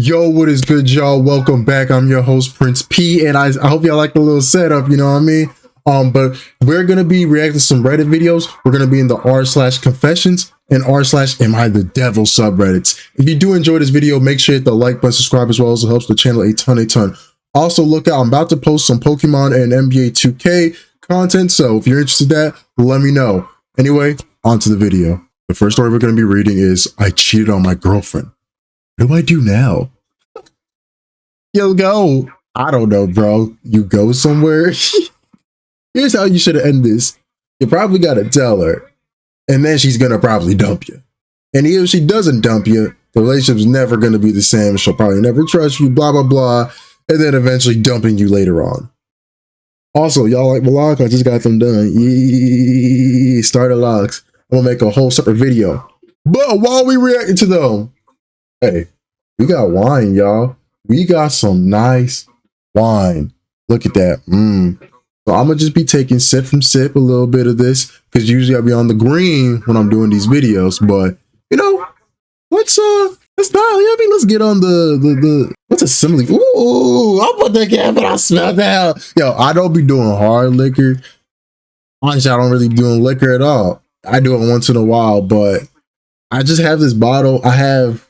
Yo, what is good, y'all? Welcome back. I'm your host, Prince P, and I hope y'all like the little setup, you know what I mean? But we're gonna be reacting to some Reddit videos. We're gonna be in the r/confessions and r/am I the devil subreddits. If you do enjoy this video, make sure you hit the like button, subscribe as well, as it helps the channel a ton. Also, look out, I'm about to post some Pokemon and NBA 2K content, so if you're interested in that, let me know. Anyway, on to the video. The first story we're gonna be reading is, I cheated on my girlfriend. What do I do now? Yo, go. I don't know, bro. You go somewhere. Here's how you should end this. You probably gotta tell her, and then she's gonna probably dump you. And even if she doesn't dump you, the relationship's never gonna be the same. She'll probably never trust you, blah, blah, blah, and then eventually dumping you later on. Also, y'all like vlogs? I just got them done. Yee, starter logs. I'm gonna make a whole separate video. But while we reacting to them, hey, we got wine, y'all. We got some nice wine. Look at that. So I'm gonna just be taking sip from sip a little bit of this, because usually I'll be on the green when I'm doing these videos. But you know, let's let's get on the what's a simile? Ooh, I put that can, but I smell that. Yo, I don't be doing hard liquor. Honestly, I don't really be doing liquor at all. I do it once in a while, but I just have this bottle. I have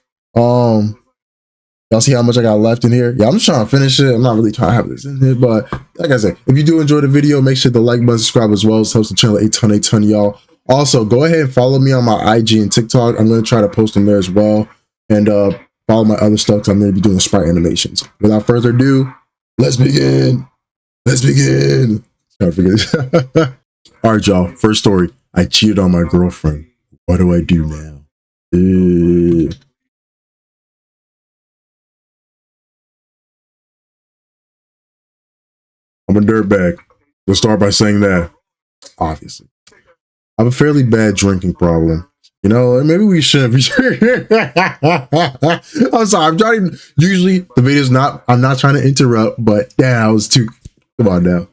y'all see how much I got left in here? Yeah, I'm just trying to finish it. I'm not really trying to have this in here, but like I said, if you do enjoy the video, make sure to like button, subscribe as well. It helps the channel a ton, y'all. Also, go ahead and follow me on my IG and TikTok. I'm going to try to post them there as well. And follow my other stuff, because I'm going to be doing sprite animations. Without further ado, let's begin. Let's begin. Sorry, forget it. All right, y'all. First story. I cheated on my girlfriend. What do I do now? I'm a dirtbag. Let's start by saying that. Obviously, I have a fairly bad drinking problem. You know, maybe we shouldn't be. I'm sorry. I'm trying to. Usually, the video's not. I'm not trying to interrupt, but yeah, I was too. Come on now.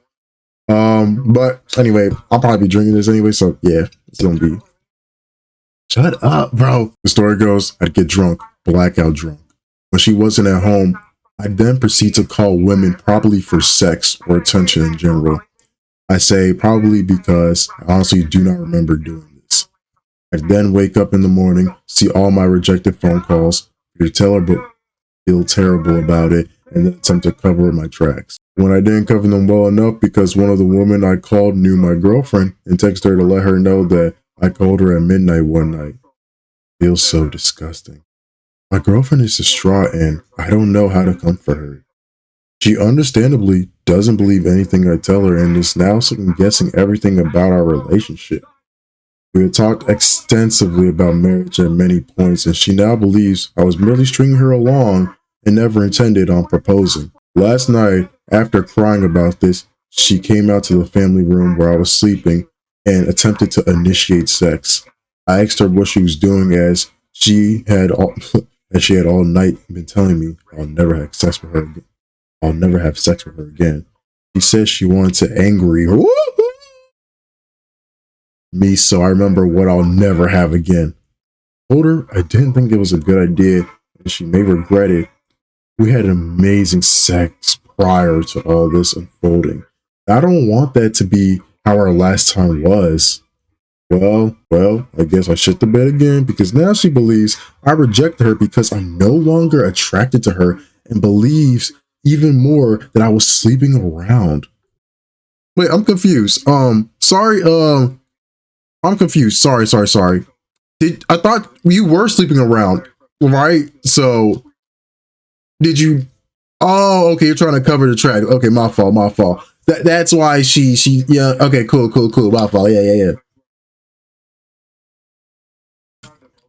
But anyway, I'll probably be drinking this anyway. So yeah, it's gonna be. Shut up, bro. The story goes, I'd get drunk, blackout drunk. When she wasn't at home, I'd then proceed to call women, probably for sex or attention in general. I say probably because I honestly do not remember doing this. I'd then wake up in the morning, see all my rejected phone calls, tell her but feel terrible about it, and then attempt to cover my tracks. When I didn't cover them well enough, because one of the women I called knew my girlfriend, and texted her to let her know that I called her at midnight one night. Feels so disgusting. My girlfriend is distraught, and I don't know how to comfort her. She understandably doesn't believe anything I tell her, and is now second guessing everything about our relationship. We had talked extensively about marriage at many points, and she now believes I was merely stringing her along and never intended on proposing. Last night, after crying about this, she came out to the family room where I was sleeping and attempted to initiate sex. I asked her what she was doing, as she had all night been telling me I'll never have sex with her again. I'll never have sex with her again. She said she wanted to angry me, so I remember what I'll never have again. I told her I didn't think it was a good idea, and she may regret it. We had amazing sex prior to all this unfolding. I don't want that to be how our last time was. Well, I guess I shit the bed again, because now she believes I rejected her because I'm no longer attracted to her, and believes even more that I was sleeping around. Wait, I'm confused. I'm confused. Sorry. I thought you were sleeping around, right? So did you? Oh, okay. You're trying to cover the track. Okay, my fault. That's why she. Yeah. Okay. Cool. My fault. Yeah.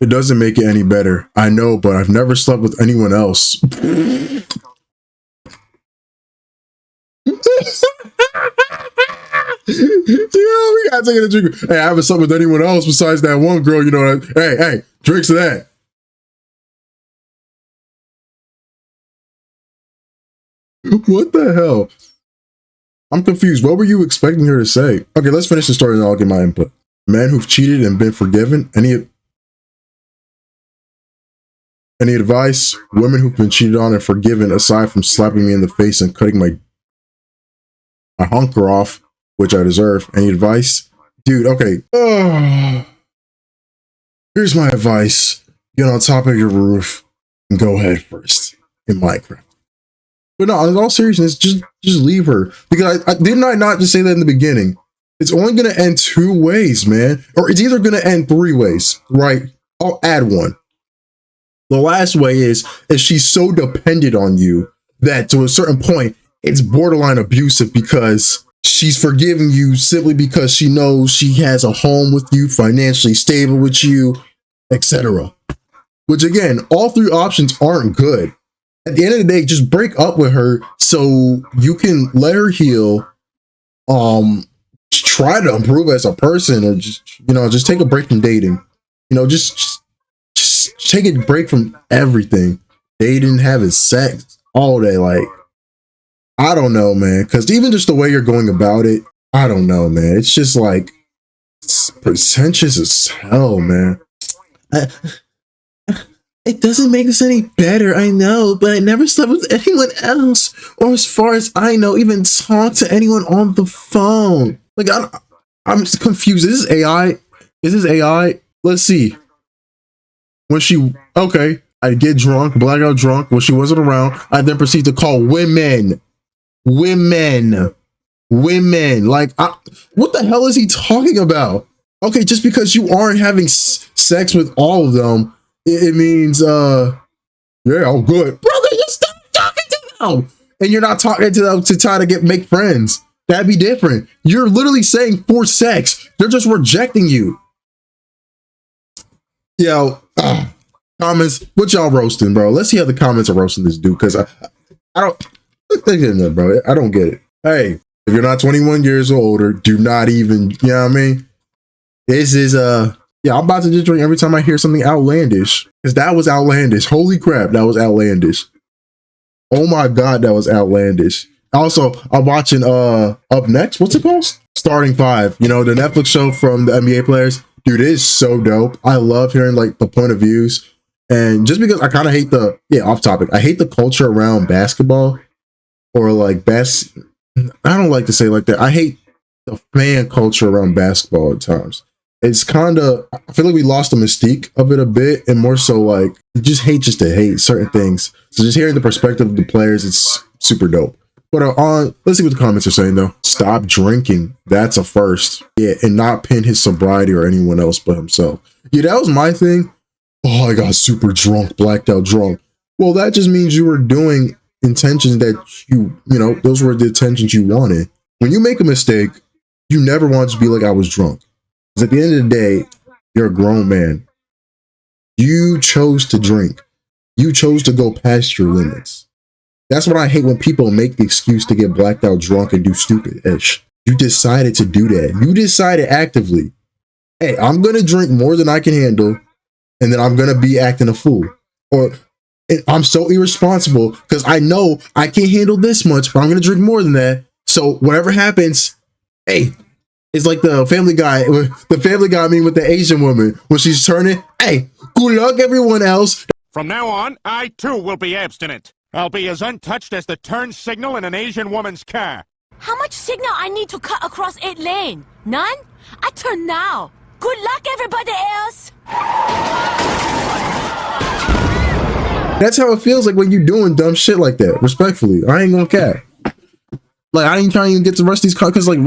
It doesn't make it any better. I know, but I've never slept with anyone else. Yeah, we gotta take it a drink. Hey, I haven't slept with anyone else besides that one girl. You know what? Hey, drinks to that. What the hell? I'm confused. What were you expecting her to say? Okay, let's finish the story and I'll get my input. Men who've cheated and been forgiven. Any advice? Women who've been cheated on and forgiven, aside from slapping me in the face and cutting my hunker off, which I deserve. Any advice? Dude, okay. Here's my advice. Get on top of your roof and go head first in Minecraft. But no, in all seriousness, just leave her. Because didn't I not just say that in the beginning? It's only going to end 2 ways, man. Or it's either going to end 3 ways, right? I'll add one. The last way is if she's so dependent on you that to a certain point, it's borderline abusive because she's forgiving you simply because she knows she has a home with you, financially stable with you, etc. Which again, all 3 options aren't good. At the end of the day, just break up with her so you can let her heal. Try to improve as a person, or just take a break from dating. Just take a break from everything. Dating, having sex all day. Like, I don't know, man. Because even just the way you're going about it, I don't know, man. It's just like, it's pretentious as hell, man. It doesn't make this any better, I know, but I never slept with anyone else, or as far as I know, even talked to anyone on the phone. Like, I'm just confused. Is this AI? Is this AI? Let's see. When I'd get drunk, blackout drunk when she wasn't around. I then proceed to call women. Like, what the hell is he talking about? Okay, just because you aren't having sex with all of them, it means, yeah, I'm good. Brother, you stop talking to them! And you're not talking to them to try to make friends. That'd be different. You're literally saying for sex. They're just rejecting you. Yo, comments, what y'all roasting, bro? Let's see how the comments are roasting this dude, because I don't, bro. I don't get it. Hey, if you're not 21 years or older, do not even, you know what I mean? This is, yeah, I'm about to just drink every time I hear something outlandish. Because that was outlandish. Holy crap, that was outlandish. Oh my God, that was outlandish. Also, I'm watching Up Next. What's it called? Starting 5. The Netflix show from the NBA players. Dude, it is so dope. I love hearing like the point of views. And just because I kind of hate off topic. I hate the culture around basketball or like I don't like to say it like that. I hate the fan culture around basketball at times. It's kind of, I feel like we lost the mystique of it a bit, and more so like just to hate certain things. So just hearing the perspective of the players, it's super dope. But let's see what the comments are saying though. Stop drinking. That's a first. Yeah, and not pin his sobriety or anyone else but himself. Yeah, that was my thing. Oh, I got super drunk, blacked out drunk. Well, that just means you were doing intentions that those were the intentions you wanted. When you make a mistake, you never want to be like, I was drunk. Because at the end of the day, you're a grown man. You chose to drink. You chose to go past your limits. That's what I hate, when people make the excuse to get blacked out drunk and do stupid-ish. You decided to do that. You decided actively, hey, I'm going to drink more than I can handle, and then I'm going to be acting a fool. Or I'm so irresponsible because I know I can't handle this much, but I'm going to drink more than that. So whatever happens, hey, it's like the Family Guy meme with the Asian woman when she's turning. Hey, good luck, everyone else. From now on, I too will be abstinent. I'll be as untouched as the turn signal in an Asian woman's car. How much signal I need to cut across 8 lane? None? I turn now. Good luck, everybody else. That's how it feels like when you're doing dumb shit like that. Respectfully, I ain't gonna care. Like, I ain't trying to even get the rest of these cars because, like,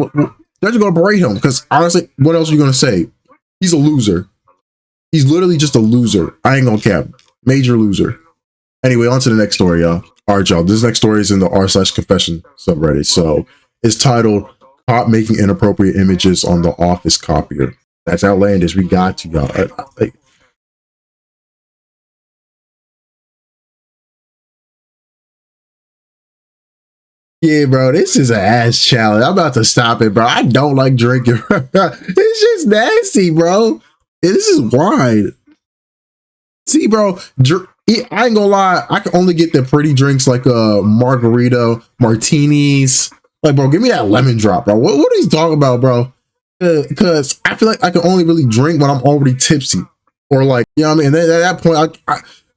they're just gonna berate him. Because honestly, what else are you gonna say? He's a loser. He's literally just a loser. I ain't gonna cap. Major loser. Anyway, on to the next story, y'all. All right, y'all. This next story is in the r/confession subreddit. So it's titled "Caught Making Inappropriate Images on the Office Copier." That's outlandish. We got you, y'all. Yeah, bro, this is an ass challenge. I'm about to stop it, bro. I don't like drinking. It's just nasty, bro. This is wine. See, bro, I ain't gonna lie. I can only get the pretty drinks like margarita, martinis. Like, bro, give me that lemon drop, bro. What are you talking about, bro? Because I feel like I can only really drink when I'm already tipsy. Or like, you know what I mean? And then at that point,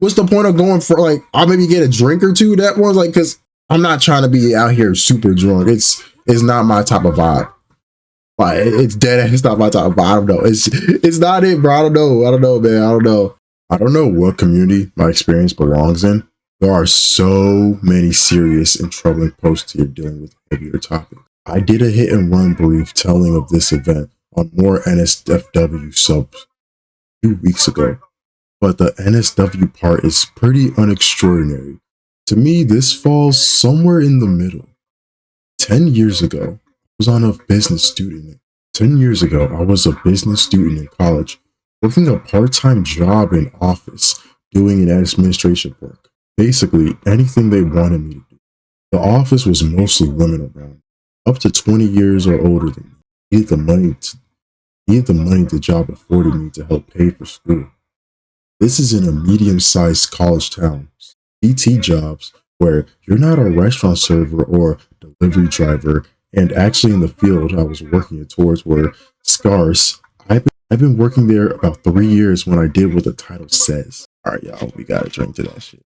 what's the point of going for like, I'll maybe get a drink or two that one's like, cause I'm not trying to be out here super drunk. It's not my type of vibe. Like it's dead. It's not my type of vibe. I don't know. It's not it, bro. I don't know, man. I don't know what community my experience belongs in. There are so many serious and troubling posts here dealing with heavier topics. I did a hit and run brief telling of this event on more NSFW subs 2 weeks ago, but the NSW part is pretty unextraordinary. To me, this falls somewhere in the middle. 10 years ago, I was on a business student. 10 years ago, I was a business student in college, working a part-time job in office, doing an administration work. Basically, anything they wanted me to do. The office was mostly women around, up to 20 years or older than me. Needed the money the job afforded me to help pay for school. This is in a medium-sized college town. PT jobs where you're not a restaurant server or delivery driver, and actually in the field I was working towards were scarce. I've been working there about 3 years when I did what the title says. All right, y'all, we gotta drink to that shit.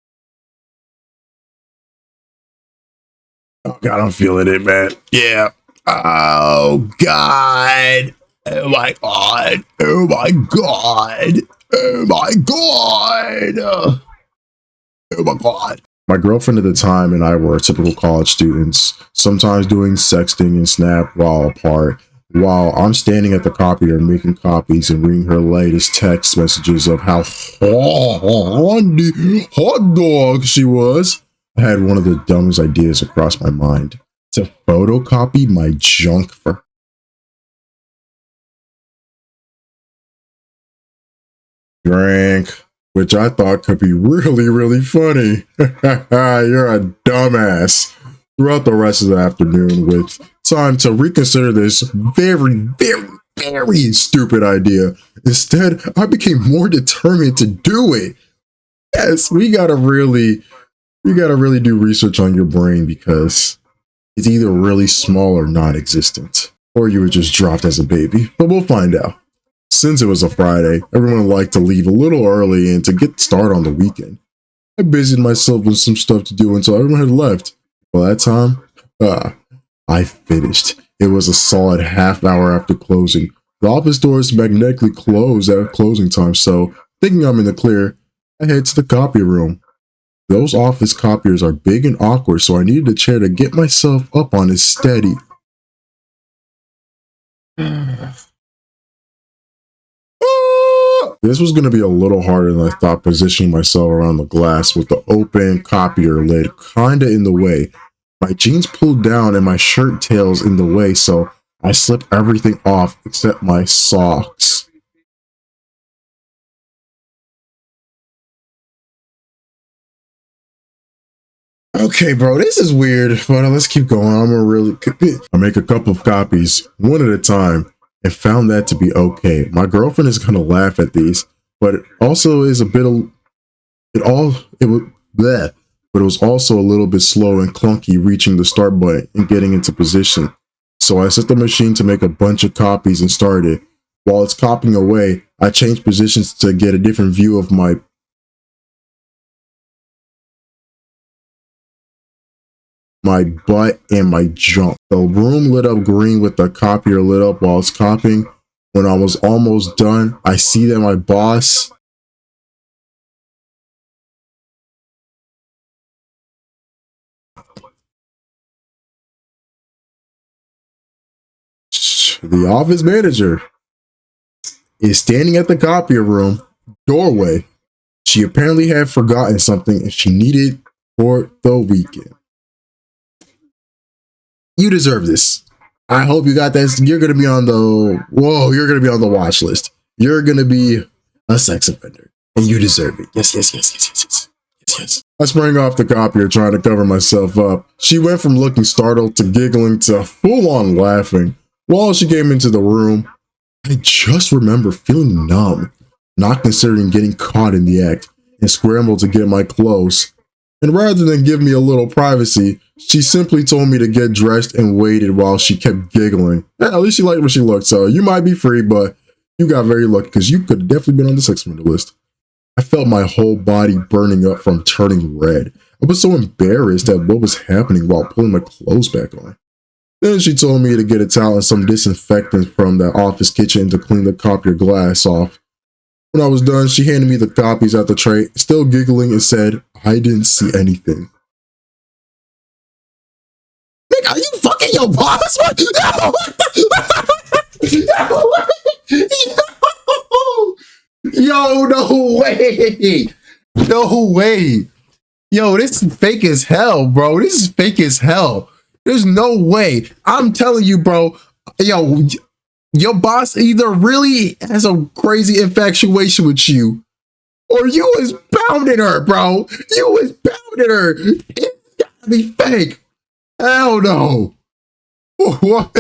Oh God, I'm feeling it, man. Yeah. Oh God. Oh my God. Oh my God. Oh my God. Oh my God. My girlfriend at the time and I were typical college students, sometimes doing sexting and Snap while apart, while I'm standing at the copier making copies and reading her latest text messages of how hot dog she was. I had one of the dumbest ideas across my mind, to photocopy my junk for her. Drink, which I thought could be really, really funny. You're a dumbass. Throughout the rest of the afternoon, with time to reconsider this very, very, very stupid idea. Instead, I became more determined to do it. Yes, we gotta really do research on your brain because it's either really small or non-existent, or you were just dropped as a baby, but we'll find out. Since it was a Friday, everyone liked to leave a little early and to get started on the weekend. I busied myself with some stuff to do until everyone had left. By that time, I finished. It was a solid half hour after closing. The office doors magnetically closed at closing time, so thinking I'm in the clear, I head to the copy room. Those office copiers are big and awkward, so I needed a chair to get myself up on it steady. This was going to be a little harder than I thought, positioning myself around the glass with the open copier lid kinda in the way. My jeans pulled down and my shirt tails in the way, so I slipped everything off except my socks. Okay, bro, this is weird, but let's keep going. I make a couple of copies, one at a time, and found that to be okay. My girlfriend is gonna laugh at these, but it also is a bit of but it was also a little bit slow and clunky reaching the start button and getting into position. So I set the machine to make a bunch of copies and started. While it's copying away, I changed positions to get a different view of my butt and my junk. The room lit up green with the copier lit up while it's copying. When I was almost done, I see that my boss the office manager is standing at the copier room doorway. She apparently had forgotten something and she needed for the weekend. You deserve this. I hope you got that. You're gonna be on the watch list. You're gonna be a sex offender. And you deserve it. Yes. I sprang off the copier trying to cover myself up. She went from looking startled to giggling to full-on laughing. While she came into the room, I just remember feeling numb, not considering getting caught in the act, and scrambled to get my clothes. And rather than give me a little privacy, she simply told me to get dressed and waited while she kept giggling. At least she liked what she looked, so you might be free, but you got very lucky because you could have definitely been on the sex offender list. I felt my whole body burning up from turning red. I was so embarrassed at what was happening while pulling my clothes back on. Then she told me to get a towel and some disinfectant from the office kitchen to clean the copier glass off. When I was done, she handed me the copies at the tray, still giggling, and said, I didn't see anything. Nigga, are you fucking your boss? Yo, no way. No way. Yo, this is fake as hell, bro. This is fake as hell. There's no way. I'm telling you, bro. Yo, your boss either really has a crazy infatuation with you, or you was pounding her, bro. You was pounding her. It's gotta be fake. Hell no. What?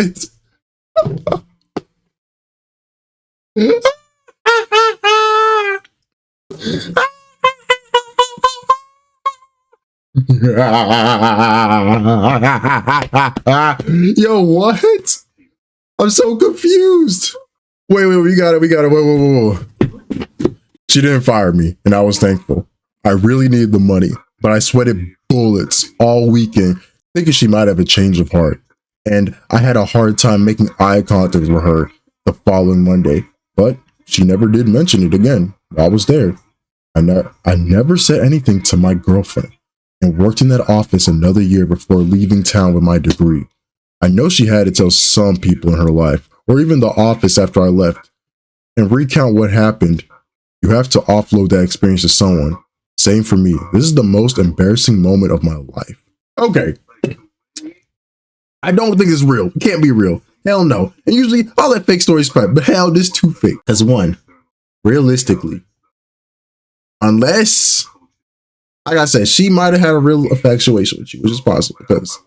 Yo, what? I'm so confused. Wait, we got it. Whoa. She didn't fire me, and I was thankful. I really needed the money, but I sweated bullets all weekend, thinking she might have a change of heart. And I had a hard time making eye contact with her the following Monday, but she never did mention it again. I was there. I never said anything to my girlfriend, and worked in that office another year before leaving town with my degree. I know she had to tell some people in her life, or even the office after I left, and recount what happened. You have to offload that experience to someone. Same for me. This is the most embarrassing moment of my life. Okay. I don't think it's real. It can't be real. Hell no. And usually all that fake stories spread, but hell, this too fake. Because one, realistically, unless, like I said, she might have had a real infatuation with you, which is possible because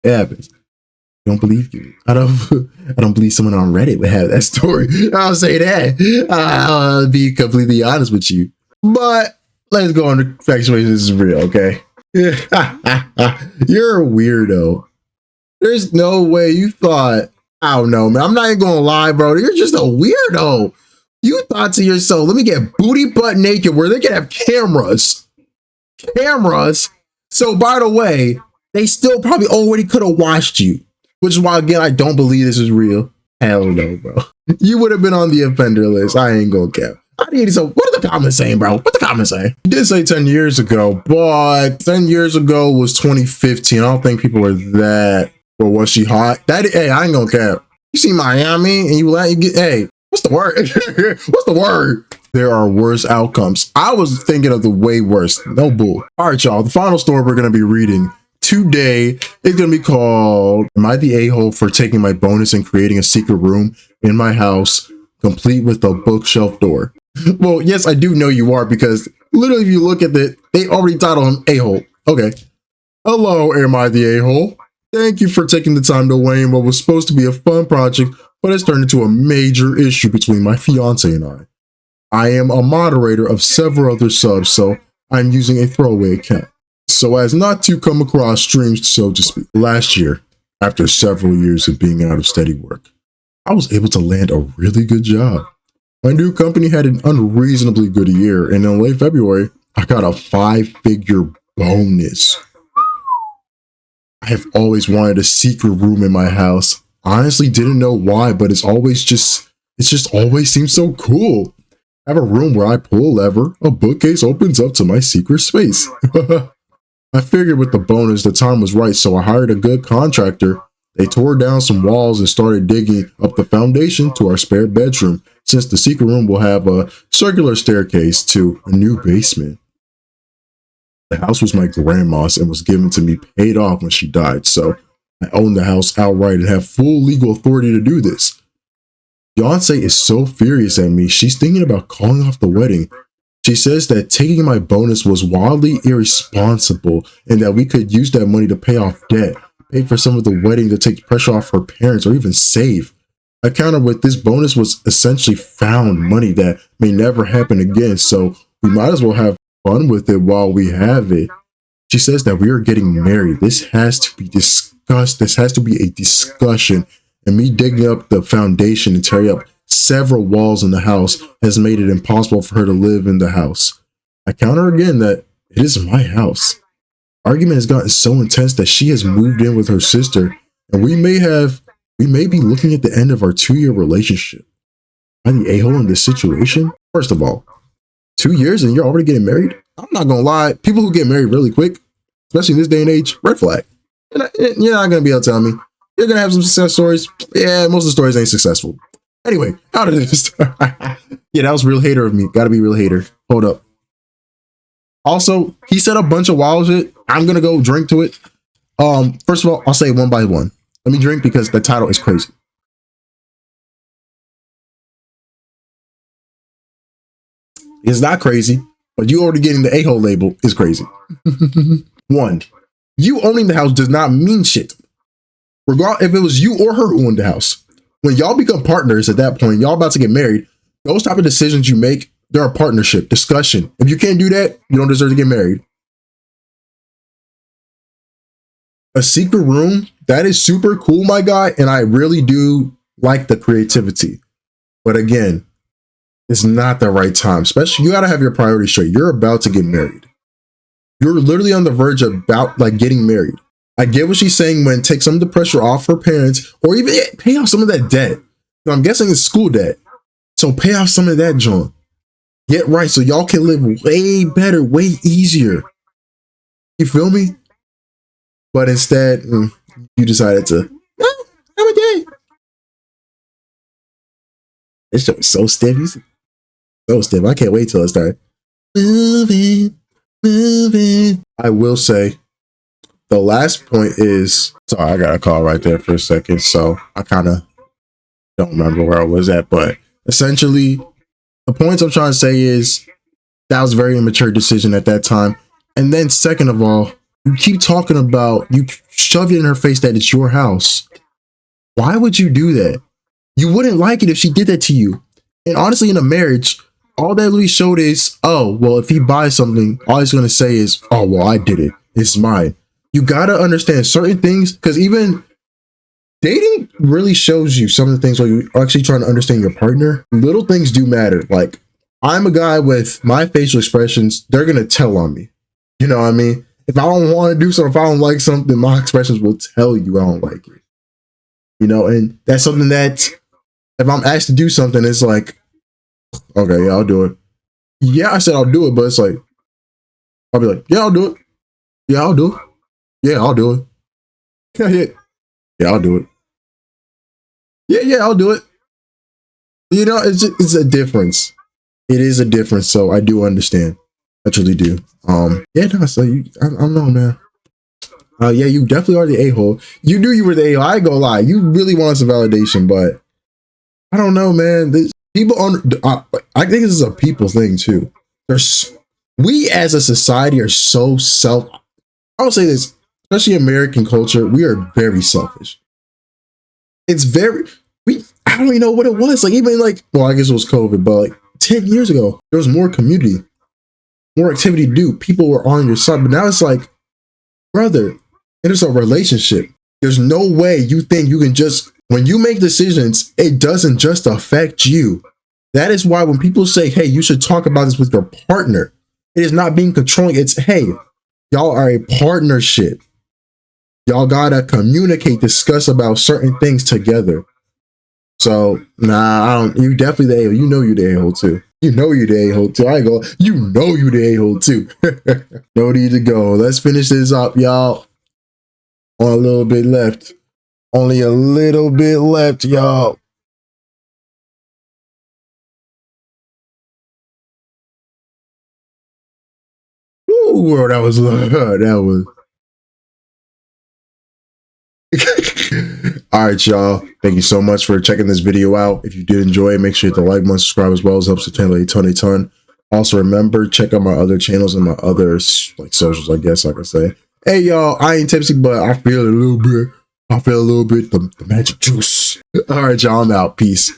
it happens. I don't believe you. I don't believe someone on Reddit would have that story. I'll say that. I'll be completely honest with you. But let's go on to infatuation. This is real, okay? You're a weirdo. There's no way you thought, I don't know, man. I'm not even gonna lie, bro. You're just a weirdo. You thought to yourself, let me get booty butt naked where they can have cameras. Cameras. So by the way, they still probably already could have watched you. Which is why, again, I don't believe this is real. Hell no, bro. You would have been on the offender list. I ain't gonna cap. So what are the comments saying, bro? What the comments saying? You did say 10 years ago, but 10 years ago was 2015. I don't think people were that. Or was she hot? Hey, I ain't gonna cap. You see Miami and you get, hey, what's the word? What's the word? There are worse outcomes. I was thinking of the way worse. No bull. All right, y'all. The final story we're gonna be reading today is going to be called, Am I the A-hole for taking my bonus and creating a secret room in my house, complete with a bookshelf door? Well, yes, I do know you are, because literally if you look at it, they already titled him A-hole. Okay. Hello, am I the A-hole? Thank you for taking the time to weigh in what was supposed to be a fun project, but has turned into a major issue between my fiance and I. I am a moderator of several other subs, so I'm using a throwaway account, so as not to come across streams, so to speak. Last year, after several years of being out of steady work, I was able to land a really good job. My new company had an unreasonably good year, and in late February, I got a 5-figure bonus. I have always wanted a secret room in my house. Honestly, didn't know why, but it's just always seemed so cool. I have a room where I pull a lever, a bookcase opens up to my secret space. I figured with the bonus, the time was right, so I hired a good contractor. They tore down some walls and started digging up the foundation to our spare bedroom, since the secret room will have a circular staircase to a new basement. The house was my grandma's and was given to me paid off when she died, so I own the house outright and have full legal authority to do this. Fiance is so furious at me, she's thinking about calling off the wedding. She says that taking my bonus was wildly irresponsible and that we could use that money to pay off debt, pay for some of the wedding to take pressure off her parents, or even save. I countered with this bonus was essentially found money that may never happen again, so we might as well have fun with it while we have it. She says that we are getting married. This has to be discussed. This has to be a discussion. And me digging up the foundation and tearing up several walls in the house has made it impossible for her to live in the house. I counter again that it is my house. Argument has gotten so intense that she has moved in with her sister, and we may be looking at the end of our 2-year relationship. Am I the a-hole in this situation? First of all, 2 years and you're already getting married? I'm not gonna lie, people who get married really quick, especially in this day and age, red flag. You're not gonna be able to tell me. You're gonna have some success stories. Yeah, most of the stories ain't successful. Anyway, out of this. Yeah, that was real hater of me. Gotta be real hater. Hold up. Also, he said a bunch of wild shit. I'm gonna go drink to it. First of all, I'll say one by one. Let me drink because the title is crazy. It's not crazy, but you already getting the a-hole label is crazy. 1, you owning the house does not mean shit. Regardless if it was you or her who owned the house. When y'all become partners at that point, y'all about to get married, those type of decisions you make, they're a partnership, discussion. If you can't do that, you don't deserve to get married. A secret room, that is super cool, my guy, and I really do like the creativity. But again, it's not the right time. Especially, you gotta have your priorities straight. You're about to get married. You're literally on the verge of getting married. I get what she's saying when take some of the pressure off her parents, or even pay off some of that debt. So I'm guessing it's school debt. So pay off some of that, John. Get right so y'all can live way better, way easier. You feel me? But instead, you decided to, I'm a gay. This show is so stiff. He's so stiff. I can't wait till it starts. Moving. I will say, the last point is, sorry, I got a call right there for a second, so I kind of don't remember where I was at, but essentially, the points I'm trying to say is that was a very immature decision at that time. And then second of all, you keep talking about, you shove it in her face that it's your house. Why would you do that? You wouldn't like it if she did that to you. And honestly, in a marriage, all that really showed is, oh, well, if he buys something, all he's going to say is, oh, well, I did it. It's mine. You got to understand certain things, because even dating really shows you some of the things where you're actually trying to understand your partner. Little things do matter. Like, I'm a guy with my facial expressions, they're going to tell on me. You know what I mean? If I don't want to do something, if I don't like something, my expressions will tell you I don't like it. You know, and that's something that if I'm asked to do something, it's like, okay, yeah, I'll do it. Yeah, I said I'll do it, but it's like, I'll be like, yeah, I'll do it. Yeah, I'll do it. Yeah, I'll do it. Yeah, I'll do it. Yeah, I'll do it. You know, it's a difference. It is a difference, so I do understand. I truly do. Yeah, no, so I don't know, man. Yeah, you definitely are the a-hole. You knew you were the a-hole. I ain't gonna lie. You really want some validation, but I don't know, man. I think this is a people thing too. We as a society are so I will say this, especially American culture, we are very selfish. It's I don't even know what it was. Like, even like, well, I guess it was COVID, but like 10 years ago, there was more community, more activity to do. People were on your side, but now it's like, brother, it is a relationship. There's no way you think you can just, when you make decisions, it doesn't just affect you. That is why when people say, hey, you should talk about this with your partner, it is not being controlling. It's, hey, y'all are a partnership. Y'all gotta communicate, discuss about certain things together. So, nah, I don't. You definitely the a-hole. You know you the a-hole too. You know you the a-hole too. I ain't go. You know you the a-hole too. No need to go. Let's finish this up, y'all. On a little bit left. Only a little bit left, y'all. Ooh, that was that was. All right, y'all. Thank you so much for checking this video out. If you did enjoy it, make sure you hit the like button, subscribe as well. It helps the channel a ton. Also, remember, check out my other channels and my other like socials, I guess I could say. Hey, y'all, I ain't tipsy, but I feel a little bit. I feel a little bit the magic juice. All right, y'all, I'm out. Peace.